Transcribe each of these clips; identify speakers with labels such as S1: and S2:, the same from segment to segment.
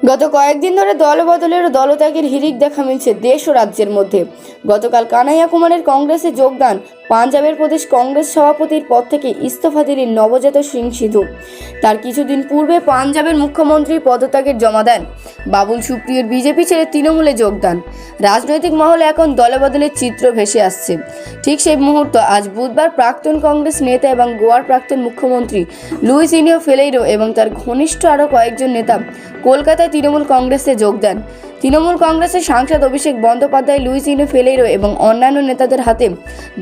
S1: গত কয়েকদিন ধরে দলবদলের ও দলত্যাগের হিড়িক দেখা মিলছে দেশ ও রাজ্যের মধ্যে। গতকাল কানাইয়া কুমারের কংগ্রেসে যোগদান, পাঞ্জাবের প্রদেশ কংগ্রেস সভাপতির পদ থেকে ইস্তফা দিলেন নবজাত সিং সিধু। তার কিছুদিন পূর্বে পাঞ্জাবের মুখ্যমন্ত্রী পদত্যাগের জমা দেন বাবুল সুপ্রিয়র বিজেপি ছেড়ে তৃণমূলে যোগদান। রাজনৈতিক মহলে এখন দলবদলের চিত্র ভেসে আসছে। ঠিক সেই মুহূর্ত আজ বুধবার প্রাক্তন কংগ্রেস নেতা এবং গোয়ার প্রাক্তন মুখ্যমন্ত্রী লুইস ইনিও ফেলেইরো এবং তার ঘনিষ্ঠ আরও কয়েকজন নেতা কলকাতায় তৃণমূল কংগ্রেসে যোগ দেন। তৃণমূল কংগ্রেসের সাংসদ অভিষেক বন্দ্যোপাধ্যায় লুইস ইনিও ফেলেইরো এবং অন্যান্য নেতাদের হাতে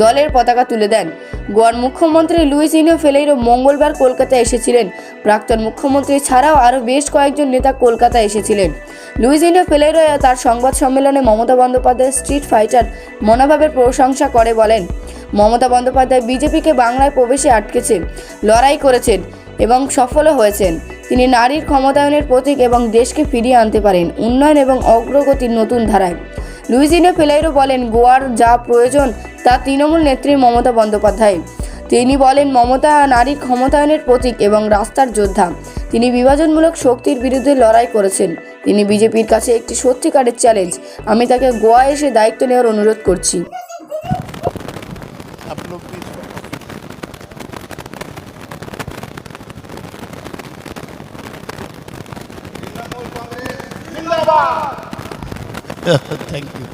S1: দলের পতাকা তুলে দেন। গোয়ার মুখ্যমন্ত্রী লুইস ইনিও ফেলেইরো মঙ্গলবার কলকাতায় এসেছিলেন। প্রাক্তন মুখ্যমন্ত্রী ছাড়াও আরও বেশ কয়েকজন নেতা কলকাতায় এসেছিলেন। লুইস ইনিও ফেলেইরো তার সংবাদ সম্মেলনে মমতা বন্দ্যোপাধ্যায়ের স্ট্রিট ফাইটার মনোভাবের প্রশংসা করে বলেন, মমতা বন্দ্যোপাধ্যায় বিজেপিকে বাংলায় প্রবেশে আটকেছে, লড়াই করেছেন এবং সফলও হয়েছেন। তিনি নারীর ক্ষমতায়নের প্রতীক এবং দেশকে ফিরিয়ে আনতে পারেন উন্নয়ন এবং অগ্রগতির নতুন ধারায়। লুইস ইনিও ফেলেইরো বলেন, গোয়ার যা প্রয়োজন তা তৃণমূল নেত্রী মমতা বন্দ্যোপাধ্যায়। তিনি বলেন, মমতা নারীর ক্ষমতায়নের প্রতীক এবং রাস্তার যোদ্ধা। তিনি বিভাজনমূলক শক্তির বিরুদ্ধে লড়াই করেছেন। তিনি বিজেপির কাছে একটি সত্যিকারের চ্যালেঞ্জ। আমি তাকে গোয়া এসে দায়িত্ব নেওয়ার অনুরোধ করছি।
S2: Thank you.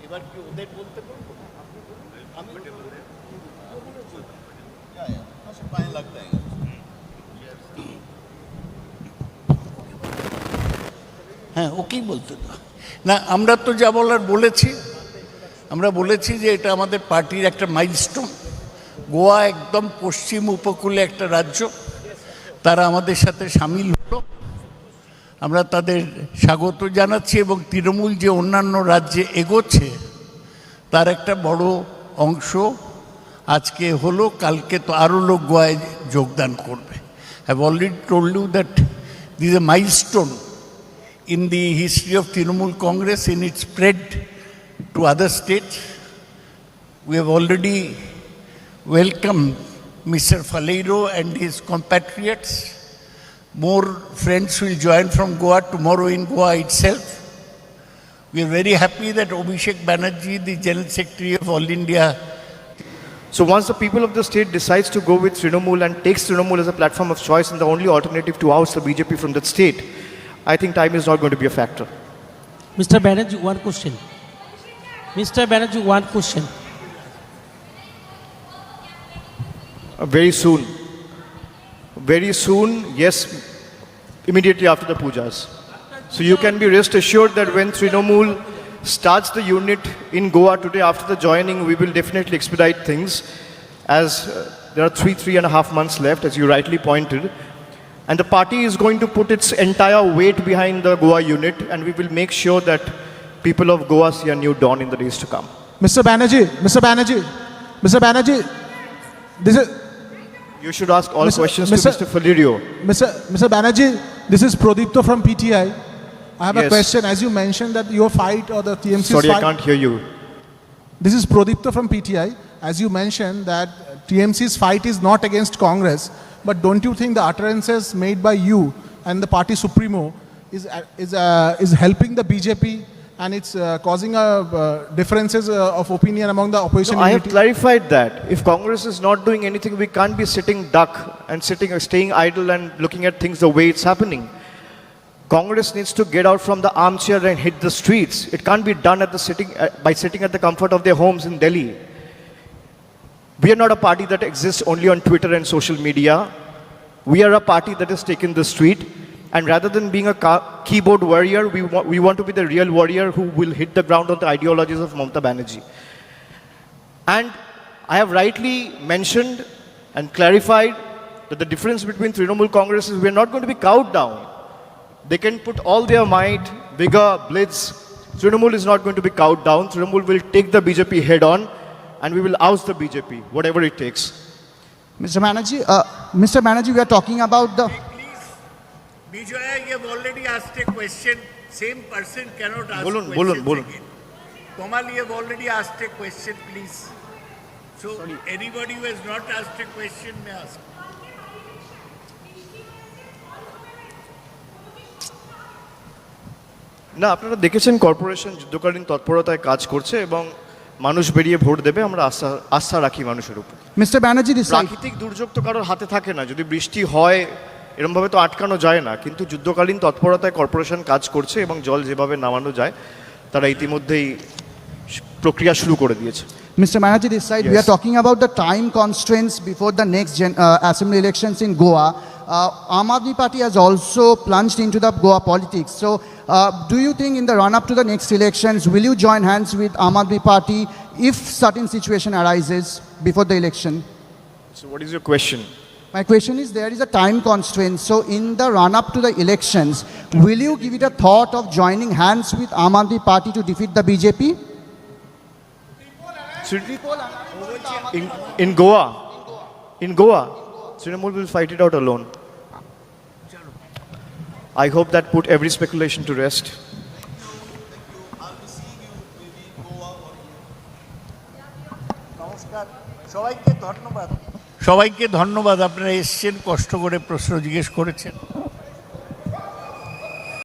S2: এবার কি ওদের বলতে পারবো? আমি পায়ে লাগতে হ্যাঁ ওকেই বলতে না। আমরা তো যা বলার বলেছি, আমরা বলেছি যে এটা আমাদের পার্টির একটা মাইলস্টোন। গোয়া একদম পশ্চিম উপকূলে একটা রাজ্য, তারা আমাদের সাথে সামিল হলো, আমরা তাদের স্বাগত জানাচ্ছি এবং তৃণমূল যে অন্যান্য রাজ্যে এগোচ্ছে তার একটা বড় অংশ আজকে হলো, কালকে তো আরও লোক গোয়ায় যোগদান করবে। I've already told you that this is a milestone in the history of Trinamool Congress in its spread to other states. We have already welcomed Mr. Faleiro and his compatriots. More friends will join from Goa tomorrow in Goa itself. We are very happy that Abhishek Banerjee, the General Secretary of All India.
S3: So once the people of the state decides to go with Trinamool and takes Trinamool as a platform of choice and the only alternative to oust the BJP from that state, I think time is not going to be a factor.
S4: Mr. Banerjee, one question. Mr. Banerjee, one question.
S3: Very soon, yes, immediately after the pujas. So you can be rest assured that when Trinamool starts the unit in Goa today after the joining, we will definitely expedite things, as there are 3.5 months left, as you rightly pointed. And the party is going to put its entire weight behind the Goa unit, and we will make sure that people of Goa see a new dawn in the days to come.
S5: Mr. Banerjee, this is...
S3: You should ask all questions to Mr. Faleiro.
S5: Mr. Banerjee, this is Prodipto from PTI. I have a
S3: Yes.
S5: question. As you mentioned that your fight or the TMC's
S3: Sorry,
S5: fight...
S3: I can't hear you.
S5: This is Prodipto from PTI. As you mentioned that TMC's fight is not against Congress, but don't you think the utterances made by you and the party supremo is helping the BJP and it's causing differences of opinion among the opposition
S3: No, I have
S5: unity?
S3: clarified that. If Congress is not doing anything, we can't be sitting duck and staying idle and looking at things the way it's happening. Congress needs to get out from the armchair and hit the streets. It can't be done by sitting at the comfort of their homes in Delhi. We are not a party that exists only on Twitter and social media. We are a party that has taken the street, and rather than being a keyboard warrior, we want to be the real warrior who will hit the ground on the ideologies of Mamata Banerjee. And I have rightly mentioned and clarified that the difference between Trinamool Congress is we are not going to be cowed down. They can put all their might, vigor, blitz. Trinamool is not going to be cowed down. Trinamool will take the BJP head on. and we will oust the BJP, whatever it takes.
S6: Mr. Banerjee, we are talking about the.
S2: Please, Bijoya, you have already asked a question. Same person cannot ask
S3: Bolun,
S2: questions
S3: bolun.
S2: again. Komal, you have already asked a question, please. So anybody who has not asked a question may ask.
S3: না, আপনারা দেখেছেন corporation যুদ্ধকালীন তৎপরতায় কাজ করছে এবং মানুষ বেরিয়ে ভোট দেবে, আমরা আস্থা রাখি মানুষের উপর।
S6: Mr. Banerjee, this side.
S3: প্রাকৃতিক দুর্যোগ তো কারোর হাতে থাকে না, যদি বৃষ্টি হয় এরমভাবে তো আটকানো যায় না, কিন্তু যুদ্ধকালীন তৎপরতায় কর্পোরেশন কাজ করছে এবং জল যেভাবে নামানো যায় তারা ইতিমধ্যেই প্রক্রিয়া শুরু করে দিয়েছে।
S6: Mr. Banerjee, this side, we
S3: Yes.
S6: are talking about the time constraints before the next assembly elections in Goa. Aam Aadmi Party has also plunged into the Goa politics. So, do you think in the run-up to the next elections, will you join hands with Aam Aadmi Party if certain situation arises before the election?
S3: So what is your question?
S6: My question is, there is a time constraint. So, in the run-up to the elections, will you give it a thought of joining hands with Aam Aadmi Party to defeat the BJP?
S3: In Goa, Trinamool will fight it out alone. I hope that put every speculation to rest.
S2: নমস্কার, সবাইকে ধন্যবাদ। সবাইকে ধন্যবাদ, আপনারা এসছেন, কষ্ট করে প্রশ্ন জিজ্ঞেস করেছেন।